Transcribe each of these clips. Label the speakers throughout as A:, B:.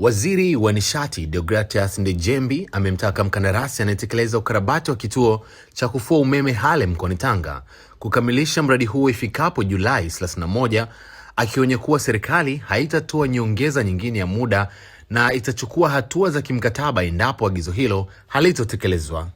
A: Waziri wa Nishati Deogratias Ndejembi amemtaka mkandarasi anayetekeleza ukarabati wa kituo cha kufua umeme Hale mkoani Tanga kukamilisha mradi huo ifikapo Julai 31, akionya kuwa serikali haitatoa nyongeza nyingine ya muda na itachukua hatua za kimkataba endapo agizo hilo halitotekelezwa.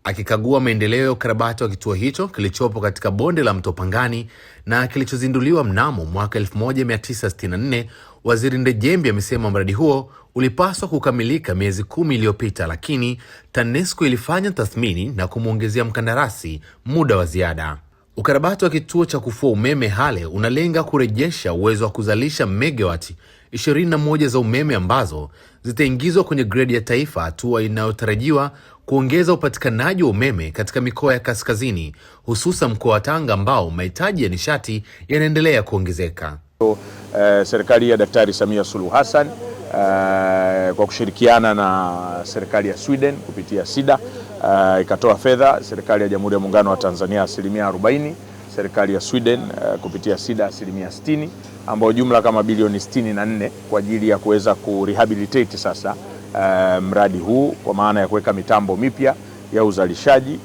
A: Akikagua maendeleo ya ukarabati wa kituo hicho kilichopo katika bonde la Mto Pangani na kilichozinduliwa mnamo mwaka 1964, Waziri Ndejembi amesema mradi huo ulipaswa kukamilika miezi 10 iliyopita, lakini TANESCO ilifanya tathmini na kumwongezea mkandarasi muda wa ziada. Ukarabati wa kituo cha kufua umeme Hale unalenga kurejesha uwezo wa kuzalisha megawati 21 za umeme ambazo zitaingizwa kwenye gredi ya taifa, hatua inayotarajiwa kuongeza upatikanaji wa umeme katika mikoa ya kaskazini, hususan mkoa wa Tanga ambao mahitaji ya nishati yanaendelea kuongezeka.
B: Serikali ya Daktari Samia Suluhu Hassan kwa kushirikiana na serikali ya Sweden kupitia SIDA ikatoa fedha, serikali ya Jamhuri ya Muungano wa Tanzania 40%, serikali ya Sweden kupitia SIDA 60%, ambao jumla kama bilioni 64 kwa ajili ya kuweza kurehabilitate sasa mradi huu, kwa maana ya kuweka mitambo mipya ya uzalishaji,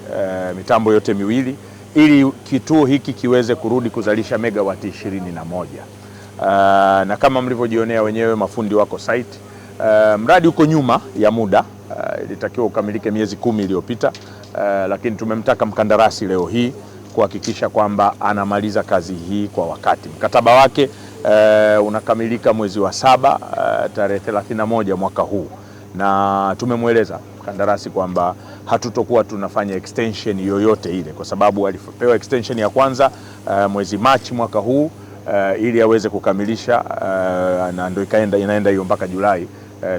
B: mitambo yote miwili, ili kituo hiki kiweze kurudi kuzalisha megawati 21. Na kama mlivyojionea wenyewe, mafundi wako site. Mradi uko nyuma ya muda, ilitakiwa ukamilike miezi 10 iliyopita, lakini tumemtaka mkandarasi leo hii kuhakikisha kwamba anamaliza kazi hii kwa wakati. Mkataba wake unakamilika mwezi wa 7 tarehe 31 mwaka huu, na tumemweleza mkandarasi kwamba hatutokuwa tunafanya extension yoyote ile, kwa sababu alipewa extension ya kwanza mwezi Machi mwaka huu ili aweze kukamilisha, na ndio inaenda hiyo mpaka Julai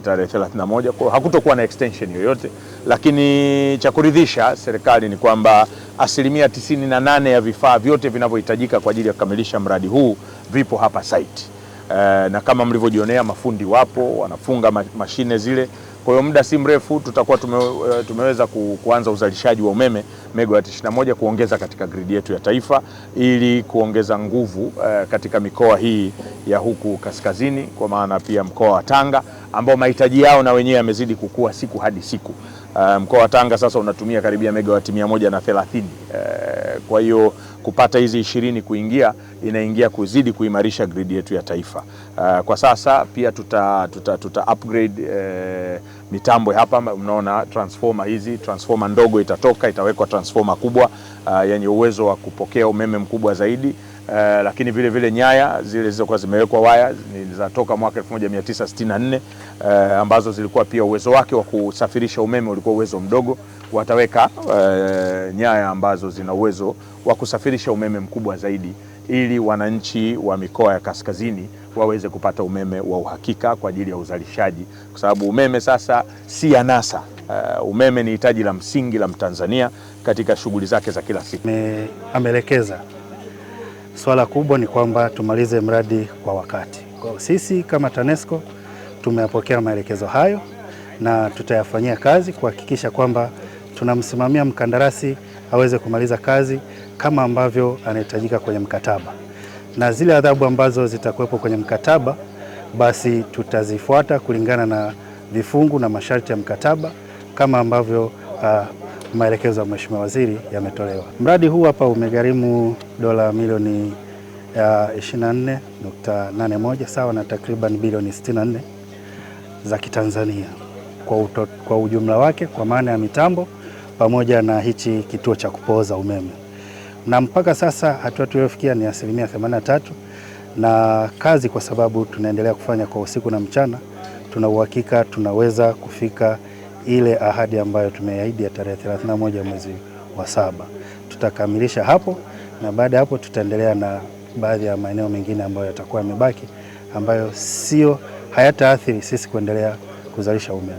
B: tarehe 31. Kwa hakutokuwa na extension yoyote, lakini cha kuridhisha serikali ni kwamba 98% ya vifaa vyote vinavyohitajika kwa ajili ya kukamilisha mradi huu vipo hapa site. Na kama mlivyojionea, mafundi wapo wanafunga mashine zile. Kwa hiyo muda si mrefu tutakuwa tumeweza kuanza uzalishaji wa umeme megawati 21, kuongeza katika gridi yetu ya taifa, ili kuongeza nguvu katika mikoa hii ya huku kaskazini, kwa maana pia mkoa wa Tanga ambao mahitaji yao na wenyewe yamezidi kukua siku hadi siku. Mkoa wa Tanga sasa unatumia karibia megawati 130. Kwa hiyo kupata hizi 20 kuingia, inaingia kuzidi kuimarisha gridi yetu ya taifa. Kwa sasa pia tuta upgrade mitambo hapa. Mnaona transformer hizi, transformer ndogo itatoka, itawekwa transformer kubwa yenye uwezo wa kupokea umeme mkubwa zaidi. Lakini vile vile nyaya zile zilizokuwa zimewekwa waya zilizatoka mwaka 1964, ambazo zilikuwa pia uwezo wake wa kusafirisha umeme ulikuwa uwezo mdogo. Wataweka nyaya ambazo zina uwezo wa kusafirisha umeme mkubwa zaidi, ili wananchi wa mikoa ya kaskazini waweze kupata umeme wa uhakika kwa ajili ya uzalishaji, kwa sababu umeme sasa si anasa. Umeme ni hitaji la msingi la Mtanzania katika shughuli zake za kila siku.
C: Ameelekeza swala kubwa ni kwamba tumalize mradi kwa wakati. Kwa sisi kama TANESCO tumeyapokea maelekezo hayo na tutayafanyia kazi kuhakikisha kwamba tunamsimamia mkandarasi aweze kumaliza kazi kama ambavyo anahitajika kwenye mkataba, na zile adhabu ambazo zitakuwepo kwenye mkataba basi tutazifuata kulingana na vifungu na masharti ya mkataba kama ambavyo maelekezo ya Mheshimiwa Waziri yametolewa. Mradi huu hapa umegharimu dola milioni 24.81 sawa na takriban bilioni 64 za Kitanzania kwa ujumla wake, kwa maana ya mitambo pamoja na hichi kituo cha kupooza umeme. Na mpaka sasa hatua tuliyofikia ni 83%, na kazi, kwa sababu tunaendelea kufanya kwa usiku na mchana, tuna uhakika tunaweza kufika ile ahadi ambayo tumeahidi ya tarehe 31 mwezi wa 7. Tutakamilisha hapo, na baada ya hapo tutaendelea na baadhi ya maeneo mengine ambayo yatakuwa yamebaki, ambayo hayataathiri sisi kuendelea kuzalisha umeme.